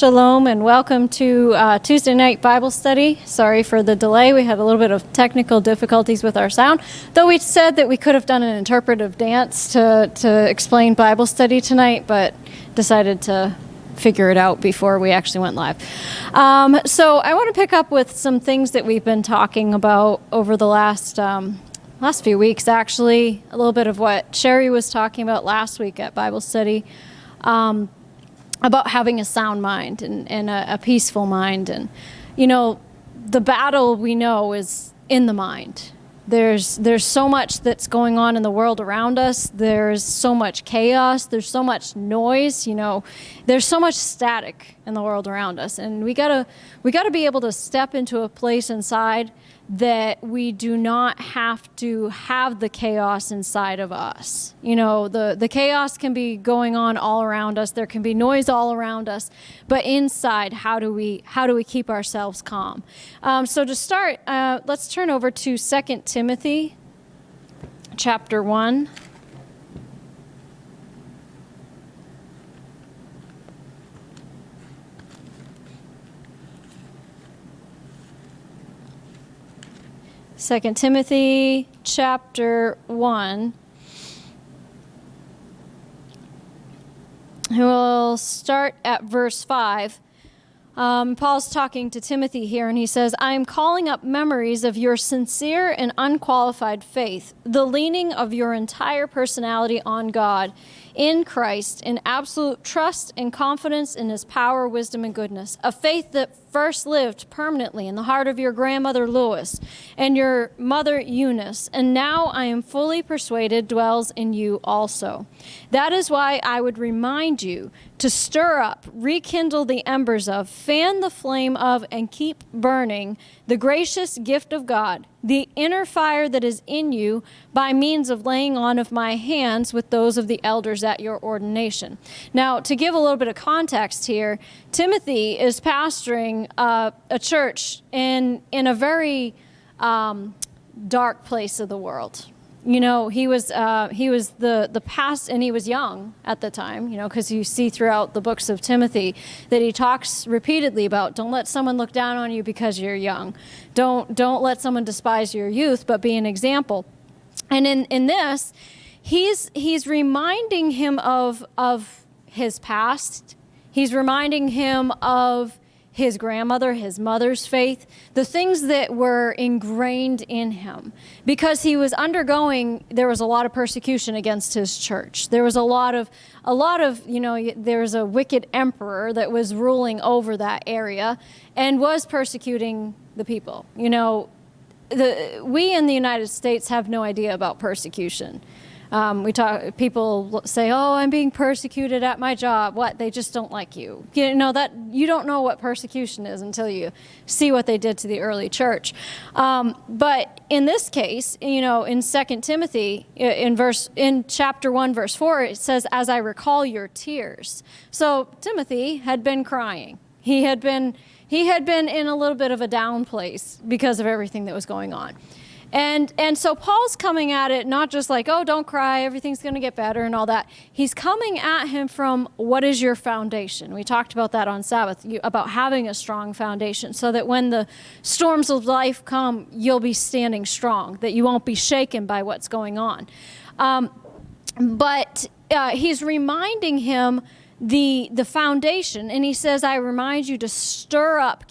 Shalom and welcome to Tuesday night Bible study. Sorry for the delay. We had a little bit of technical difficulties with our sound, though we said that we could have done an interpretive dance to explain Bible study tonight, but decided to figure it out before we actually went live. So I want to pick up with some things that we've been talking about over the last few weeks, actually. A little bit of what Sherry was talking about last week at Bible study. About having a sound mind and a peaceful mind. And, you know, the battle we know is in the mind. There's so much that's going on in the world around us. There's so much chaos. There's so much noise, you know. There's so much static in the world around us. And we gotta be able to step into a place inside that we do not have to have the chaos inside of us. You know, the chaos can be going on all around us. There can be noise all around us, but inside, how do we keep ourselves calm? So to start, let's turn over to 2 Timothy chapter 1. Second Timothy chapter 1. We'll start at verse 5. Paul's talking to Timothy here, and he says, I am calling up memories of your sincere and unqualified faith, the leaning of your entire personality on God in Christ, in absolute trust and confidence in his power, wisdom, and goodness. A faith that first lived permanently in the heart of your grandmother Lois and your mother Eunice, and now I am fully persuaded dwells in you also. That is why I would remind you to stir up, rekindle the embers of, fan the flame of, and keep burning the gracious gift of God, the inner fire that is in you by means of laying on of my hands with those of the elders at your ordination. Now, to give a little bit of context here, Timothy is pastoring a church in a very dark place of the world. You know, he was the past, and he was young at the time, you know, because you see throughout the books of Timothy that he talks repeatedly about don't let someone look down on you because you're young. Don't let someone despise your youth, but be an example. And in this, he's reminding him of his past. He's reminding him of his grandmother, his mother's faith, the things that were ingrained in him. Because he was there was a lot of persecution against his church. There was a lot of, you know, there was a wicked emperor that was ruling over that area and was persecuting the people. You know, we in the United States have no idea about persecution. People say, oh, I'm being persecuted at my job. What? They just don't like you. You know, that you don't know what persecution is until you see what they did to the early church. But in this case, you know, in 2 Timothy, in chapter 1, verse 4, it says, as I recall your tears. So Timothy had been crying. He had been in a little bit of a down place because of everything that was going on. And so Paul's coming at it not just like, oh, don't cry, everything's going to get better and all that. He's coming at him from what is your foundation. We talked about that on Sabbath, about having a strong foundation so that when the storms of life come, you'll be standing strong, that you won't be shaken by what's going on. But he's reminding him the foundation, and he says, I remind you to stir up,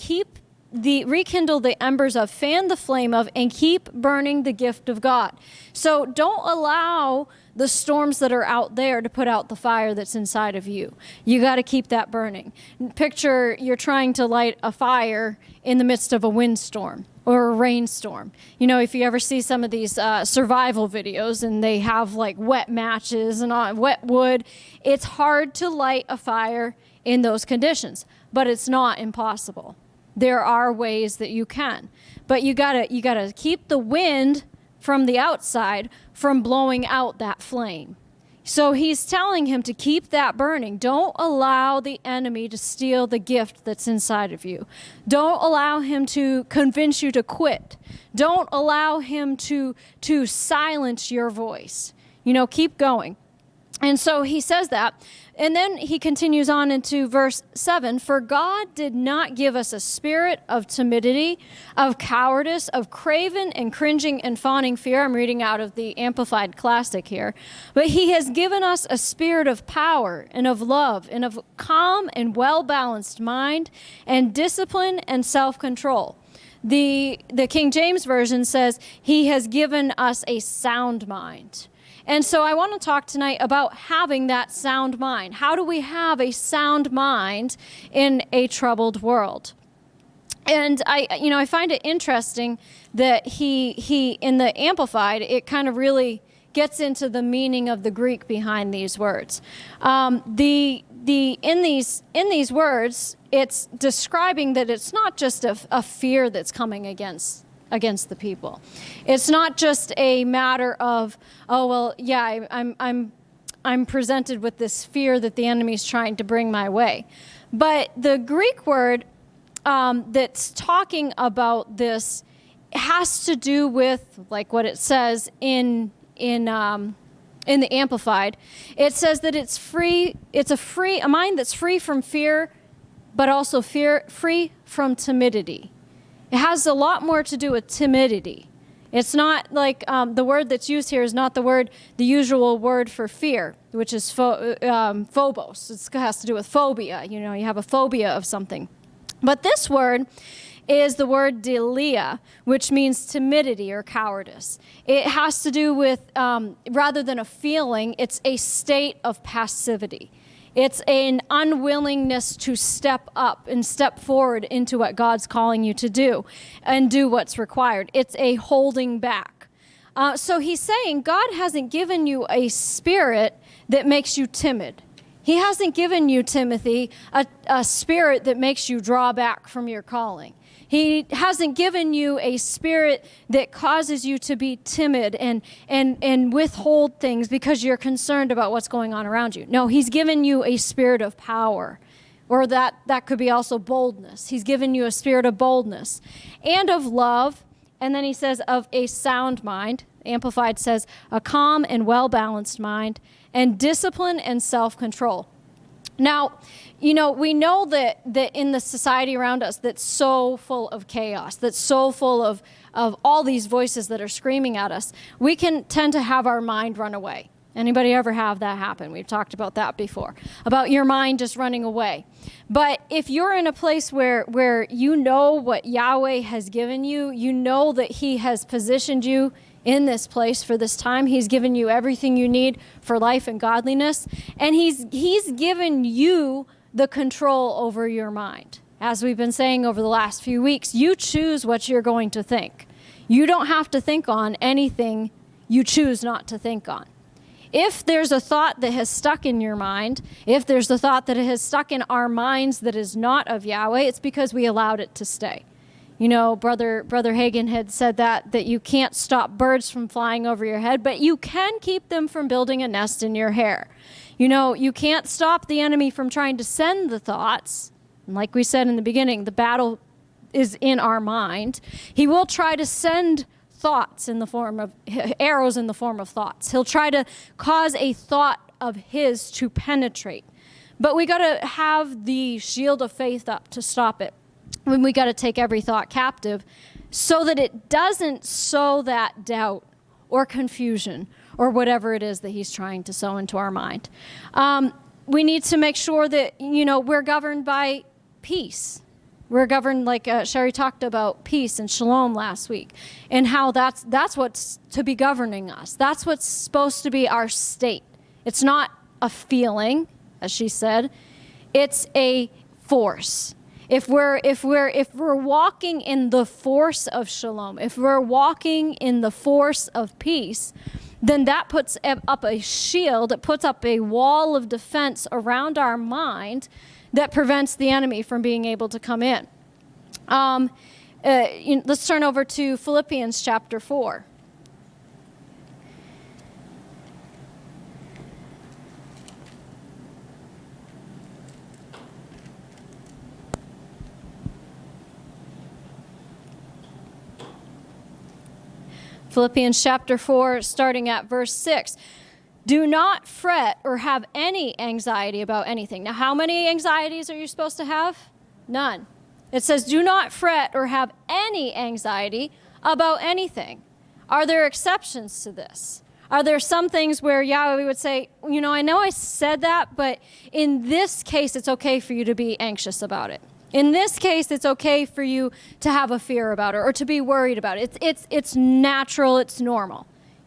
rekindle the embers of, fan the flame of, and keep burning the gift of God. So don't allow the storms that are out there to put out the fire that's inside of you. You got to keep that burning. Picture you're trying to light a fire in the midst of a windstorm or a rainstorm. You know, if you ever see some of these survival videos and they have like wet matches and wet wood, it's hard to light a fire in those conditions, but it's not impossible. There are ways that you can, but you gotta keep the wind from the outside from blowing out that flame. So he's telling him to keep that burning. Don't allow the enemy to steal the gift that's inside of you. Don't allow him to convince you to quit. Don't allow him to silence your voice. You know, keep going. And so he says that. And then he continues on into verse 7. For God did not give us a spirit of timidity, of cowardice, of craven and cringing and fawning fear. I'm reading out of the Amplified Classic here. But he has given us a spirit of power and of love and of calm and well-balanced mind and discipline and self-control. The King James Version says he has given us a sound mind. And so I want to talk tonight about having that sound mind. How do we have a sound mind in a troubled world? And I find it interesting that he in the Amplified, it kind of really gets into the meaning of the Greek behind these words. In these words, it's describing that it's not just a fear that's coming against the people. It's not just a matter of, oh well, yeah, I'm presented with this fear that the enemy's trying to bring my way. But the Greek word that's talking about this has to do with, like what it says in the Amplified. It says that it's free. It's a mind that's free from fear, but also free from timidity. It has a lot more to do with timidity. It's not like the word that's used here is not the usual word for fear, which is phobos. It has to do with phobia. You have a phobia of something. But this word is the word delia, which means timidity or cowardice. It has to do with, rather than a feeling, it's a state of passivity. It's an unwillingness to step up and step forward into what God's calling you to do and do what's required. It's a holding back. So he's saying God hasn't given you a spirit that makes you timid. He hasn't given you, Timothy, a spirit that makes you draw back from your calling. He hasn't given you a spirit that causes you to be timid and withhold things because you're concerned about what's going on around you. No, he's given you a spirit of power, or that could be also boldness. He's given you a spirit of boldness and of love. And then he says of a sound mind. Amplified says a calm and well-balanced mind and discipline and self-control. Now, we know that in the society around us that's so full of chaos, that's so full of all these voices that are screaming at us, we can tend to have our mind run away. Anybody ever have that happen? We've talked about that before, about your mind just running away. But if you're in a place where you know what Yahweh has given you, you know that he has positioned you in this place for this time. He's given you everything you need for life and godliness. And he's given you the control over your mind. As we've been saying over the last few weeks, you choose what you're going to think. You don't have to think on anything you choose not to think on. If there's a thought that has stuck in your mind, if there's a thought that has stuck in our minds that is not of Yahweh, it's because we allowed it to stay. Brother Hagin had said that you can't stop birds from flying over your head, but you can keep them from building a nest in your hair. You can't stop the enemy from trying to send the thoughts. And like we said in the beginning, the battle is in our mind. He will try to send thoughts in the form of arrows in the form of thoughts. He'll try to cause a thought of his to penetrate. But we got to have the shield of faith up to stop it. When we got to take every thought captive so that it doesn't sow that doubt or confusion or whatever it is that he's trying to sow into our mind. We need to make sure that, we're governed by peace. We're governed, like Sherry talked about peace and shalom last week, and how that's what's to be governing us. That's what's supposed to be our state. It's not a feeling, as she said. It's a force. If we're walking in the force of shalom, if we're walking in the force of peace, then that puts up a shield, it puts up a wall of defense around our mind that prevents the enemy from being able to come in. Let's turn over to Philippians chapter 4. Philippians chapter 4, starting at verse 6. Do not fret or have any anxiety about anything. Now, how many anxieties are you supposed to have? None. It says, do not fret or have any anxiety about anything. Are there exceptions to this? Are there some things where Yahweh would say, I know I said that, but in this case, it's okay for you to be anxious about it. In this case, it's okay for you to have a fear about it or to be worried about it. It's natural, it's normal.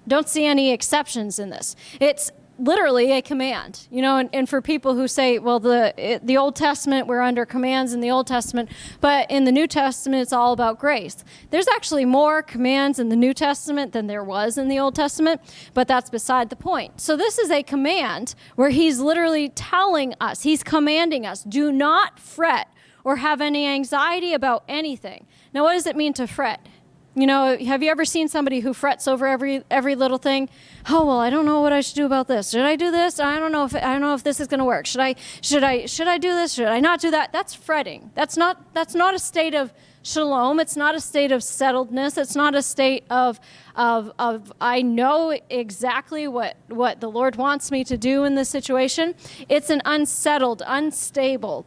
Don't see any exceptions in this. It's literally a command, and for people who say, well, the Old Testament, we're under commands in the Old Testament, but in the New Testament, it's all about grace. There's actually more commands in the New Testament than there was in the Old Testament, but that's beside the point. So this is a command where he's literally telling us, he's commanding us, do not fret or have any anxiety about anything. Now, what does it mean to fret? Have you ever seen somebody who frets over every little thing? Oh, well, I don't know what I should do about this. Should I do this? I don't know if this is going to work. Should I do this? Should I not do that? That's fretting. That's not a state of shalom. It's not a state of settledness. It's not a state of I know exactly what the Lord wants me to do in this situation. It's an unsettled, unstable.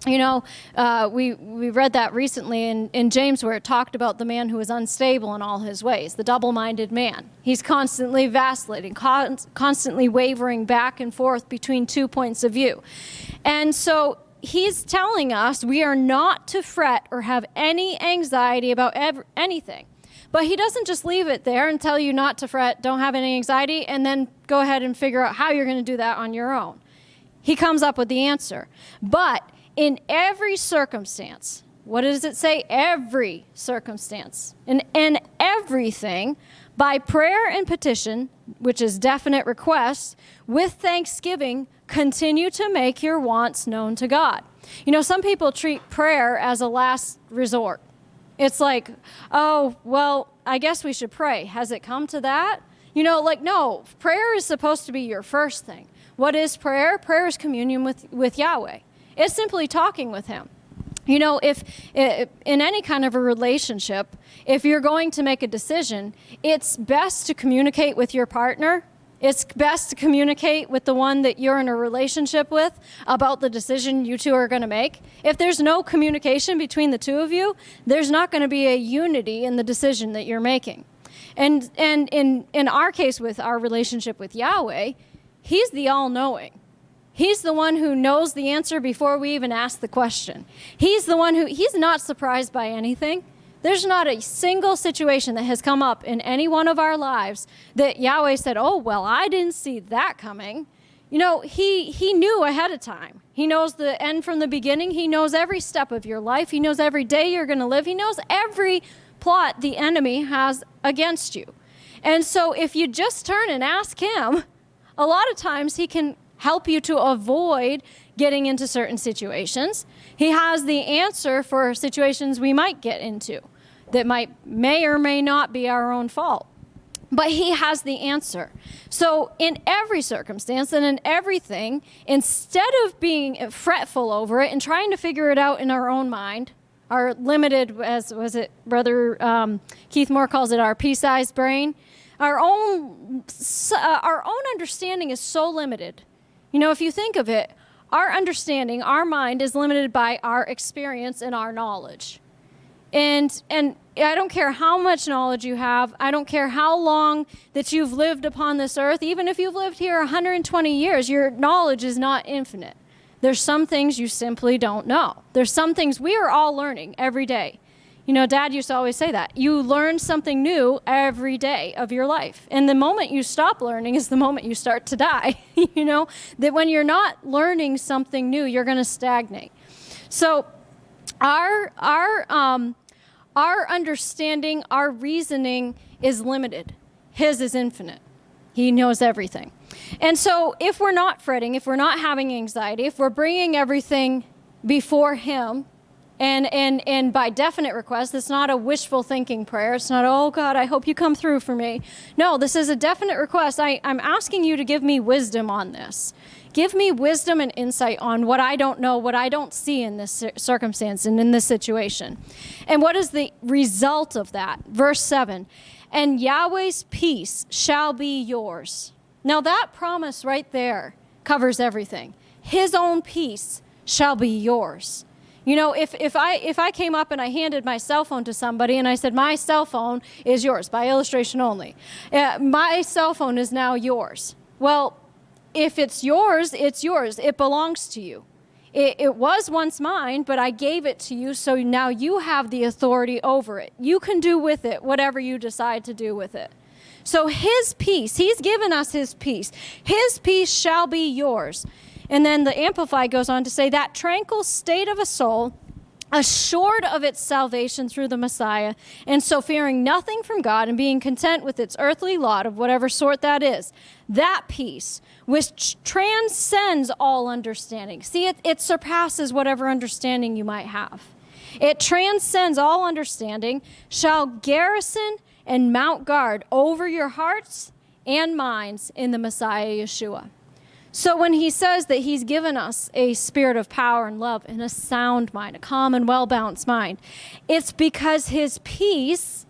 We read that recently in James where it talked about the man who is unstable in all his ways, the double-minded man. He's constantly vacillating, constantly wavering back and forth between 2 points of view. And so he's telling us we are not to fret or have any anxiety about anything. But he doesn't just leave it there and tell you not to fret, don't have any anxiety, and then go ahead and figure out how you're going to do that on your own. He comes up with the answer. But in every circumstance, what does it say? Every circumstance. In everything, by prayer and petition, which is definite requests, with thanksgiving, continue to make your wants known to God. Some people treat prayer as a last resort. It's like, oh, well, I guess we should pray. Has it come to that? No, prayer is supposed to be your first thing. What is prayer? Prayer is communion with Yahweh. It's simply talking with him. If in any kind of a relationship, if you're going to make a decision, it's best to communicate with your partner. It's best to communicate with the one that you're in a relationship with about the decision you two are going to make. If there's no communication between the two of you, there's not going to be a unity in the decision that you're making. And in our case with our relationship with Yahweh, he's the all-knowing. He's the one who knows the answer before we even ask the question. He's the one he's not surprised by anything. There's not a single situation that has come up in any one of our lives that Yahweh said, oh, well, I didn't see that coming. He knew ahead of time. He knows the end from the beginning. He knows every step of your life. He knows every day you're going to live. He knows every plot the enemy has against you. And so if you just turn and ask him, a lot of times he can help you to avoid getting into certain situations. He has the answer for situations we might get into that may or may not be our own fault. But he has the answer. So in every circumstance and in everything, instead of being fretful over it and trying to figure it out in our own mind, our limited, as was it Brother Keith Moore calls it, our pea-sized brain, our own understanding is so limited. If you think of it, our understanding, our mind is limited by our experience and our knowledge. And I don't care how much knowledge you have. I don't care how long that you've lived upon this earth. Even if you've lived here 120 years, your knowledge is not infinite. There's some things you simply don't know. There's some things we are all learning every day. Dad used to always say that. You learn something new every day of your life. And the moment you stop learning is the moment you start to die. That when you're not learning something new, you're going to stagnate. So our understanding, our reasoning is limited. His is infinite. He knows everything. And so if we're not fretting, if we're not having anxiety, if we're bringing everything before him, and by definite request, it's not a wishful thinking prayer. It's not, oh, God, I hope you come through for me. No, this is a definite request. I'm asking you to give me wisdom on this. Give me wisdom and insight on what I don't know, what I don't see in this circumstance and in this situation. And what is the result of that? Verse 7, and Yahweh's peace shall be yours. Now that promise right there covers everything. His own peace shall be yours. You know, if I came up and I handed my cell phone to somebody and I said, my cell phone is yours, by illustration only. My cell phone is now yours. Well, if it's yours, it's yours. It belongs to you. It was once mine, but I gave it to you, so now you have the authority over it. You can do with it whatever you decide to do with it. So his peace, he's given us his peace. His peace shall be yours. And then the Amplified goes on to say, that tranquil state of a soul, assured of its salvation through the Messiah, and so fearing nothing from God and being content with its earthly lot of whatever sort that is, that peace, which transcends all understanding. See, it surpasses whatever understanding you might have. It transcends all understanding, shall garrison and mount guard over your hearts and minds in the Messiah Yeshua. So when he says that he's given us a spirit of power and love and a sound mind, a calm and well-balanced mind, it's because his peace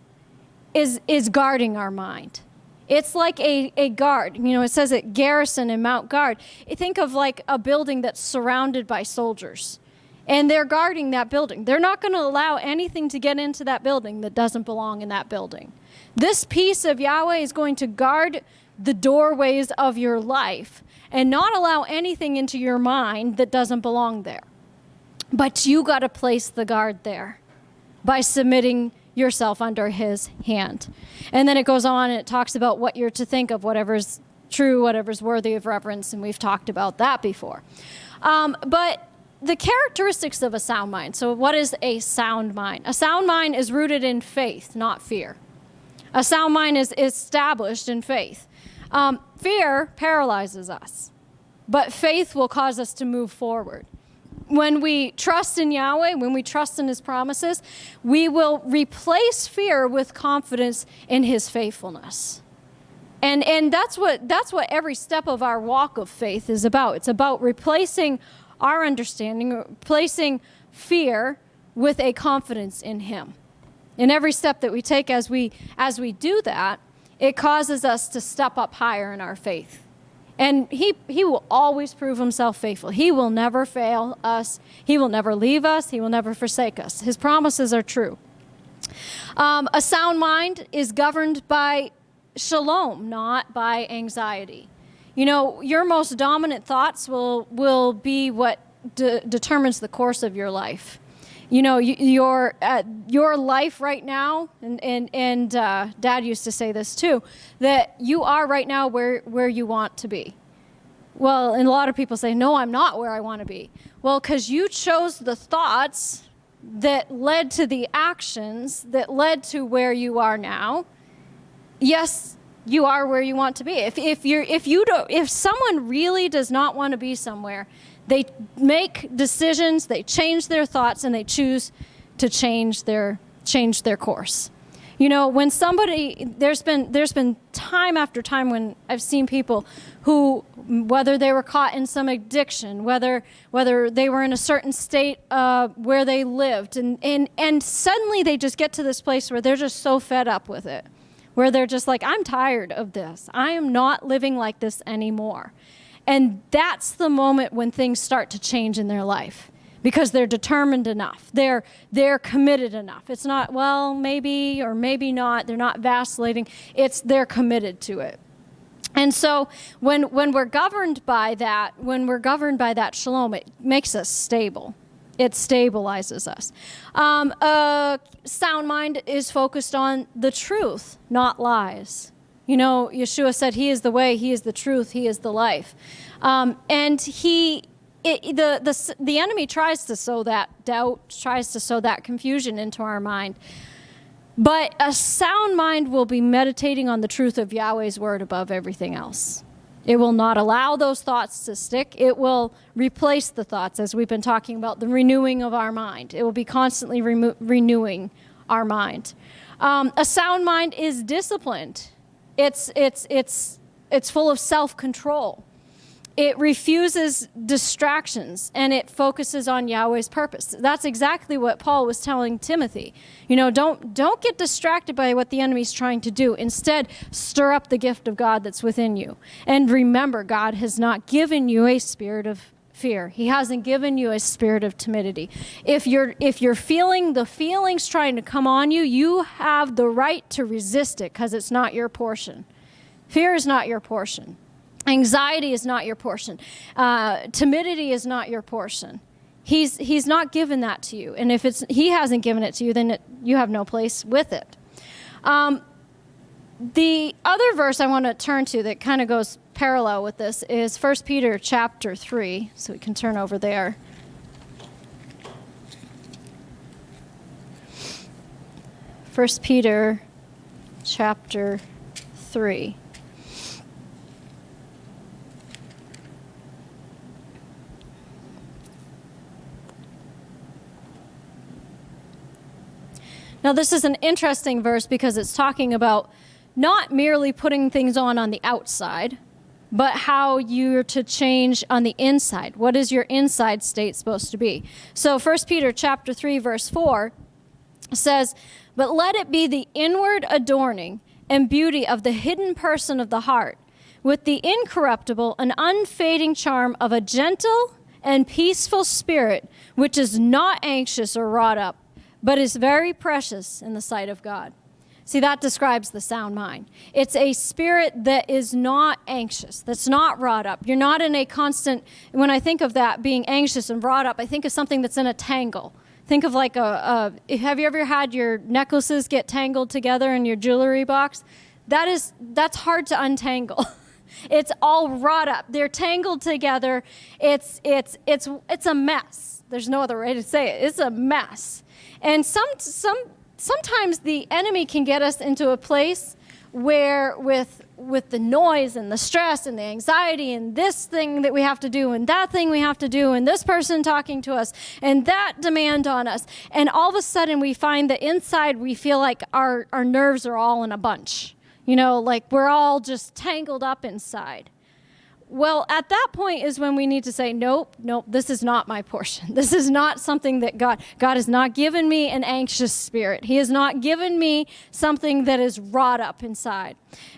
is guarding our mind. It's like a guard. You know, it says it garrison and mount guard. Think of like a building that's surrounded by soldiers. And they're guarding that building. They're not going to allow anything to get into that building that doesn't belong in that building. This peace of Yahweh is going to guard the doorways of your life and not allow anything into your mind that doesn't belong there. But you got to place the guard there by submitting yourself under his hand. And then it goes on and it talks about what you're to think of, whatever's true, whatever's worthy of reverence, and we've talked about that before. But the characteristics of a sound mind. So what is a sound mind? A sound mind is rooted in faith, not fear. A sound mind is established in faith. Fear paralyzes us, but faith will cause us to move forward. When we trust in Yahweh, when we trust in his promises, we will replace fear with confidence in his faithfulness. And that's what every step of our walk of faith is about. It's about replacing our understanding, replacing fear with a confidence in him. In every step that we take as we do that, it causes us to step up higher in our faith. And he will always prove himself faithful. He will never fail us. He will never leave us. He will never forsake us. His promises are true. A sound mind is governed by shalom, not by anxiety. You know, your most dominant thoughts will be what determines the course of your life. You know, your life right now, and Dad used to say this too, that you are right now where you want to be. Well, and a lot of people say, no, I'm not where I want to be. Well, because you chose the thoughts that led to the actions that led to where you are now. Yes, you are where you want to be. If someone really does not want to be somewhere, they make decisions, they change their thoughts, and they choose to change their course. You know, when somebody, there's been time after time when I've seen people who, whether they were caught in some addiction, whether they were in a certain state where they lived, and suddenly they just get to this place where they're just so fed up with it, where they're just like, I'm tired of this. I am not living like this anymore. And that's the moment when things start to change in their life, because they're determined enough. They're committed enough. It's not, well, maybe or maybe not. They're not vacillating. They're committed to it. And so when we're governed by that, shalom, it makes us stable. It stabilizes us. A sound mind is focused on the truth, not lies. You know, Yeshua said he is the way, he is the truth, he is the life. And the enemy tries to sow that doubt, tries to sow that confusion into our mind. But a sound mind will be meditating on the truth of Yahweh's word above everything else. It will not allow those thoughts to stick. It will replace the thoughts, as we've been talking about, the renewing of our mind. It will be constantly renewing our mind. A sound mind is disciplined. It's full of self-control. It refuses distractions, and it focuses on Yahweh's purpose. That's exactly what Paul was telling Timothy. Don't get distracted by what the enemy's trying to do. Instead, stir up the gift of God that's within you. And remember, God has not given you a spirit of fear. He hasn't given you a spirit of timidity. If you're feeling the feelings trying to come on you, you have the right to resist it because it's not your portion. Fear is not your portion. Anxiety is not your portion. Timidity is not your portion. He's not given that to you. And if he hasn't given it to you, then you have no place with it. The other verse I want to turn to that kind of goes parallel with this is 1 Peter chapter 3. So we can turn over there. 1 Peter chapter 3. Now, this is an interesting verse because it's talking about not merely putting things on the outside, but how you're to change on the inside. What is your inside state supposed to be? So 1 Peter chapter 3, verse 4 says, "But let it be the inward adorning and beauty of the hidden person of the heart, with the incorruptible and unfading charm of a gentle and peaceful spirit, which is not anxious or wrought up, but is very precious in the sight of God." See, that describes the sound mind. It's a spirit that is not anxious, that's not wrought up. You're not in a constant, when I think of that being anxious and wrought up, I think of something that's in a tangle. Think of like have you ever had your necklaces get tangled together in your jewelry box? That's hard to untangle. It's all wrought up. They're tangled together. It's a mess. There's no other way to say it. It's a mess. And sometimes the enemy can get us into a place where with the noise and the stress and the anxiety and this thing that we have to do and that thing we have to do and this person talking to us and that demand on us. And all of a sudden we find that inside we feel like our nerves are all in a bunch. Like we're all just tangled up inside. Well, at that point is when we need to say, nope, this is not my portion. This is not something that God has not given me an anxious spirit. He has not given me something that is wrought up inside.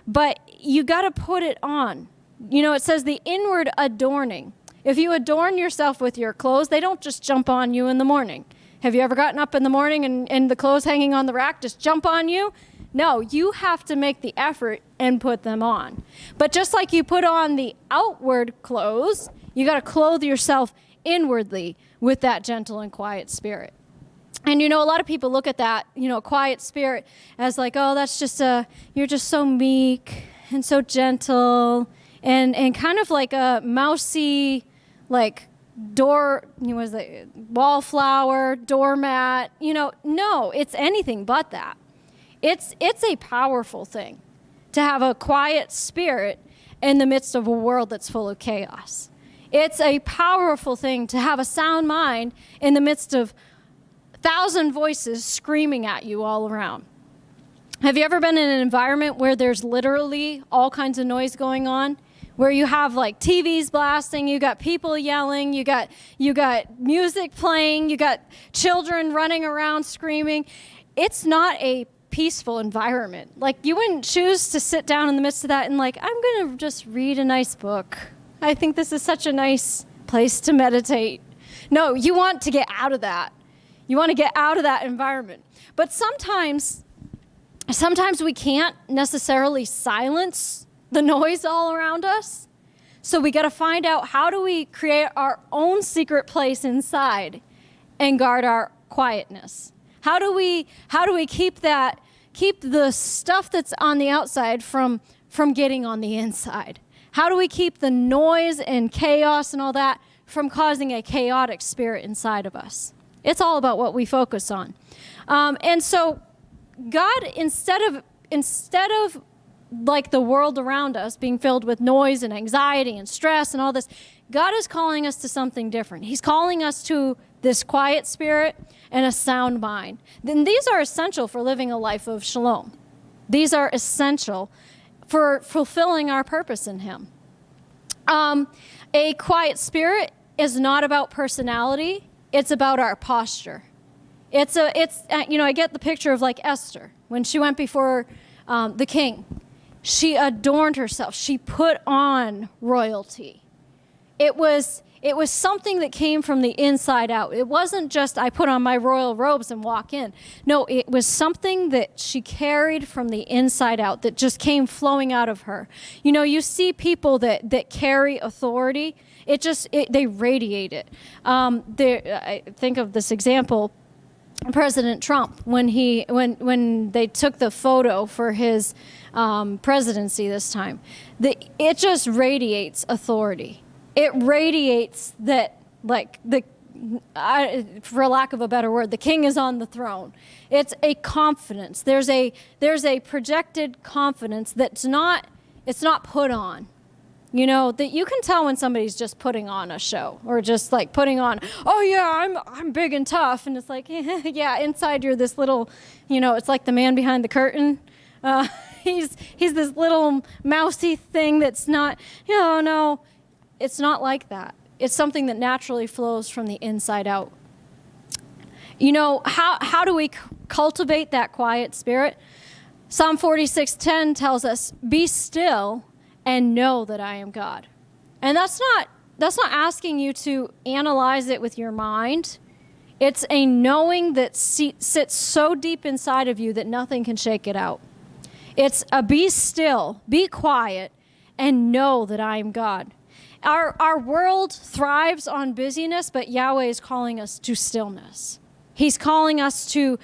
But you got to put it on. It says the inward adorning. If you adorn yourself with your clothes, they don't just jump on you in the morning. Have you ever gotten up in the morning and the clothes hanging on the rack just jump on you? No, you have to make the effort and put them on. But just like you put on the outward clothes, you got to clothe yourself inwardly with that gentle and quiet spirit. And a lot of people look at that, quiet spirit as like, oh, that's just you're just so meek and so gentle and kind of like a mousy, like wallflower, doormat. No, it's anything but that. It's a powerful thing to have a quiet spirit in the midst of a world that's full of chaos. It's a powerful thing to have a sound mind in the midst of 1,000 voices screaming at you all around. Have you ever been in an environment where there's literally all kinds of noise going on? Where you have like TVs blasting, you got people yelling, you got music playing, you got children running around screaming. It's not a peaceful environment. Like you wouldn't choose to sit down in the midst of that and like, I'm going to just read a nice book. I think this is such a nice place to meditate. No, you want to get out of that. You want to get out of that environment. But sometimes we can't necessarily silence the noise all around us. So we got to find out, how do we create our own secret place inside and guard our quietness? How do we keep the stuff that's on the outside from getting on the inside? How do we keep the noise and chaos and all that from causing a chaotic spirit inside of us? It's all about what we focus on. And so God, instead of like the world around us being filled with noise and anxiety and stress and all this, God is calling us to something different. He's calling us to this quiet spirit and a sound mind. Then these are essential for living a life of shalom. These are essential for fulfilling our purpose in Him. A quiet spirit is not about personality. It's about our posture. I get the picture of like Esther when she went before the king. She adorned herself. She put on royalty. It was something that came from the inside out. It wasn't just I put on my royal robes and walk in. No, it was something that she carried from the inside out that just came flowing out of her. You see people that carry authority. They radiate it. I think of this example, President Trump, when they took the photo for his presidency this time. It just radiates authority. It radiates that, for lack of a better word, the king is on the throne. It's a confidence. There's a projected confidence it's not put on. That you can tell when somebody's just putting on a show or just like putting on, oh yeah, I'm big and tough. And it's like, yeah, inside you're this little, it's like the man behind the curtain. He's this little mousy thing that's not, no. It's not like that. It's something that naturally flows from the inside out. How do we cultivate that quiet spirit? Psalm 46:10 tells us, "Be still and know that I am God." And that's not asking you to analyze it with your mind. It's a knowing that sits so deep inside of you that nothing can shake it out. It's a be still, be quiet, and know that I am God. Our world thrives on busyness, but Yahweh is calling us to stillness. He's calling us to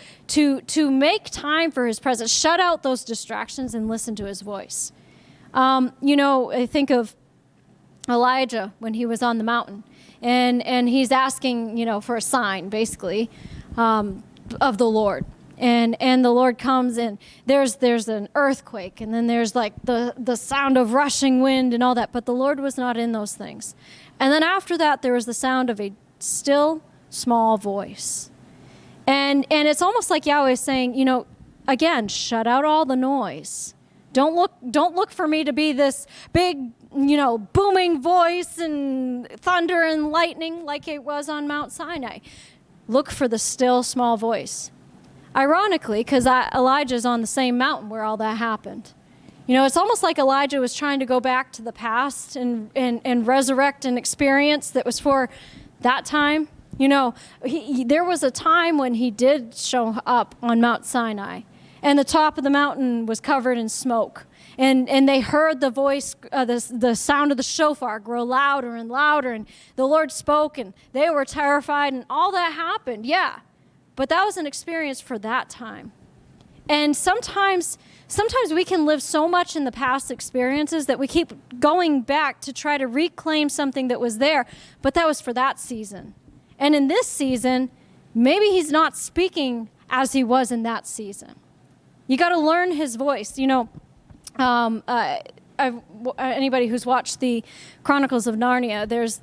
make time for his presence. Shut out those distractions and listen to his voice. I think of Elijah when he was on the mountain, and he's asking, for a sign, basically, of the Lord. And the Lord comes, and there's an earthquake, and then there's like the sound of rushing wind and all that, but the Lord was not in those things. And then after that, there was the sound of a still, small voice. And it's almost like Yahweh is saying, again, shut out all the noise. Don't look for me to be this big, booming voice and thunder and lightning like it was on Mount Sinai. Look for the still, small voice. Ironically, because Elijah's on the same mountain where all that happened. It's almost like Elijah was trying to go back to the past and resurrect an experience that was for that time. There was a time when he did show up on Mount Sinai, and the top of the mountain was covered in smoke. And they heard the voice, the sound of the shofar grow louder and louder, and the Lord spoke, and they were terrified, and all that happened, yeah. But that was an experience for that time. And sometimes we can live so much in the past experiences that we keep going back to try to reclaim something that was there, but that was for that season. And in this season, maybe he's not speaking as he was in that season. You got to learn his voice. Anybody who's watched the Chronicles of Narnia, there's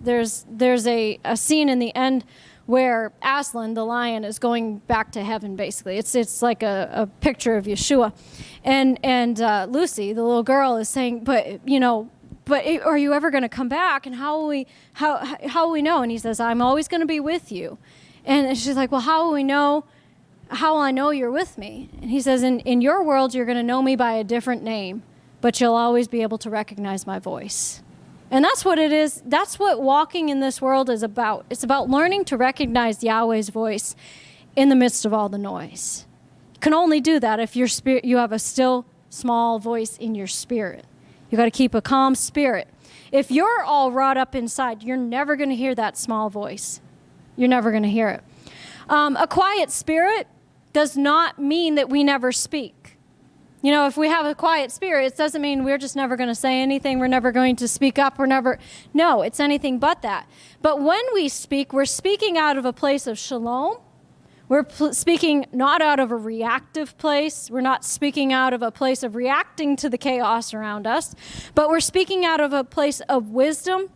a scene in the end where Aslan, the lion, is going back to heaven, basically. It's like a picture of Yeshua. And Lucy, the little girl, is saying, but are you ever going to come back? And how will we know? And he says, I'm always going to be with you. And she's like, well, how will we know? How will I know you're with me? And he says, in your world, you're going to know me by a different name, but you'll always be able to recognize my voice. And that's what it is. That's what walking in this world is about. It's about learning to recognize Yahweh's voice in the midst of all the noise. You can only do that if you have a still, small voice in your spirit. You got to keep a calm spirit. If you're all wrought up inside, you're never going to hear that small voice. You're never going to hear it. A quiet spirit does not mean that we never speak. If we have a quiet spirit, it doesn't mean we're just never going to say anything. We're never going to speak up. No, it's anything but that. But when we speak, we're speaking out of a place of shalom. We're speaking not out of a reactive place. We're not speaking out of a place of reacting to the chaos around us, but we're speaking out of a place of wisdom,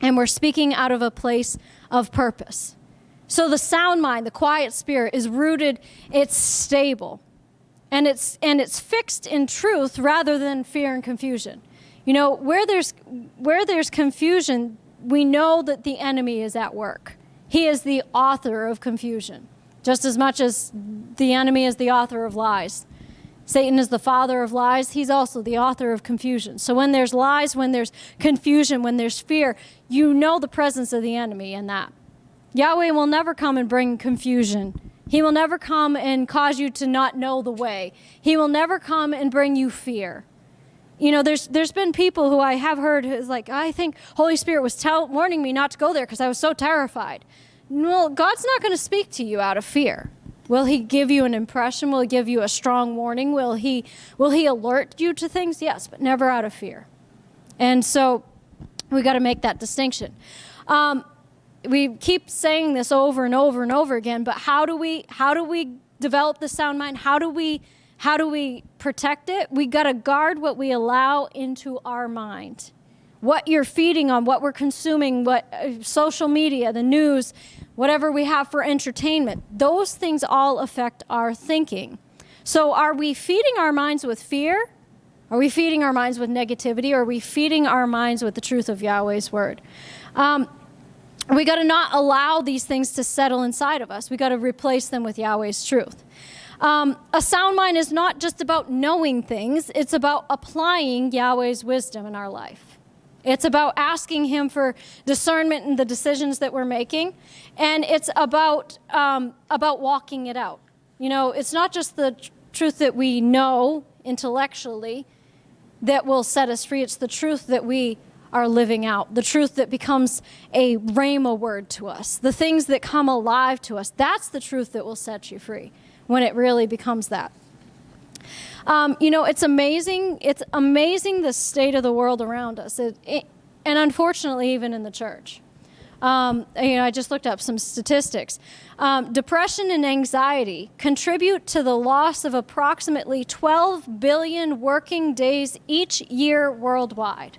and we're speaking out of a place of purpose. So the sound mind, the quiet spirit, is rooted, it's stable. And it's fixed in truth rather than fear and confusion. Where there's confusion, we know that the enemy is at work. He is the author of confusion, just as much as the enemy is the author of lies. Satan is the father of lies. He's also the author of confusion. So when there's lies, when there's confusion, when there's fear, you know the presence of the enemy in that. Yahweh will never come and bring confusion. He will never come and cause you to not know the way. He will never come and bring you fear. You know, there's been people who I have heard who's like, I think Holy Spirit was warning me not to go there because I was so terrified. Well, God's not going to speak to you out of fear. Will he give you an impression? Will he give you a strong warning? Will he alert you to things? Yes, but never out of fear. And so we got to make that distinction. We keep saying this over and over and over again, but how do we develop the sound mind? How do we protect it? We got to guard what we allow into our mind. What you're feeding on, what we're consuming, what social media, the news, whatever we have for entertainment, those things all affect our thinking. So are we feeding our minds with fear? Are we feeding our minds with negativity? Or are we feeding our minds with the truth of Yahweh's word? We got to not allow these things to settle inside of us. We got to replace them with Yahweh's truth. A sound mind is not just about knowing things. It's about applying Yahweh's wisdom in our life. It's about asking him for discernment in the decisions that we're making. And it's about walking it out. You know, it's not just the truth that we know intellectually that will set us free. It's the truth that we are living out, the truth that becomes a rhema word to us, the things that come alive to us. That's the truth that will set you free when it really becomes that. You know, it's amazing. It's amazing the state of the world around us, and unfortunately, even in the church. You know, I just looked up some statistics. Depression and anxiety contribute to the loss of approximately 12 billion working days each year worldwide.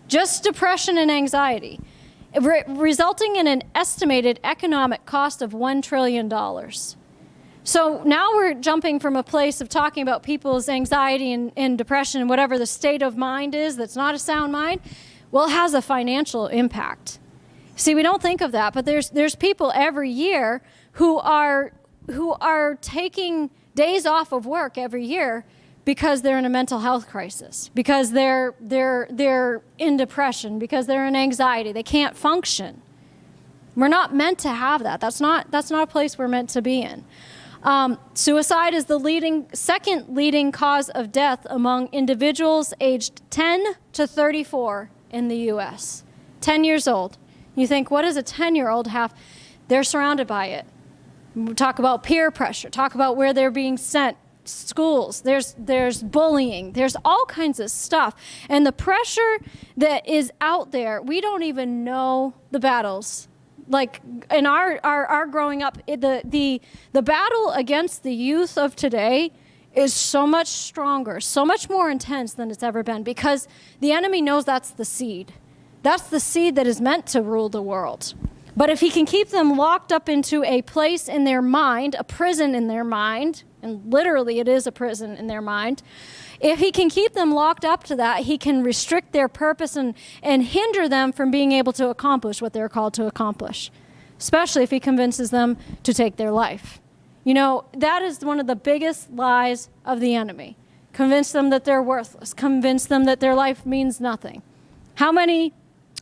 Just depression and anxiety, resulting in an estimated economic cost of $1 trillion. So now we're jumping from a place of talking about people's anxiety and depression and whatever the state of mind is that's not a sound mind. Well, it has a financial impact. See, we don't think of that, but there's people every year who are taking days off of work every year because they're in a mental health crisis, because they're in depression, because they're in anxiety. They can't function. We're not meant to have that. That's not a place we're meant to be in. Suicide is the second leading cause of death among individuals aged 10 to 34 in the U.S. 10 years old. You think, what does a 10-year-old have? They're surrounded by it. We talk about peer pressure. Talk about where they're being sent. Schools, there's bullying, there's all kinds of stuff. And the pressure that is out there, we don't even know the battles. Like in our growing up, the battle against the youth of today is so much stronger, so much more intense than it's ever been, because the enemy knows that's the seed. That's the seed that is meant to rule the world. But if he can keep them locked up into a place in their mind, a prison in their mind, and literally it is a prison in their mind, if he can keep them locked up to that, he can restrict their purpose and hinder them from being able to accomplish what they're called to accomplish, especially if he convinces them to take their life. You know, that is one of the biggest lies of the enemy. Convince them that they're worthless. Convince them that their life means nothing. How many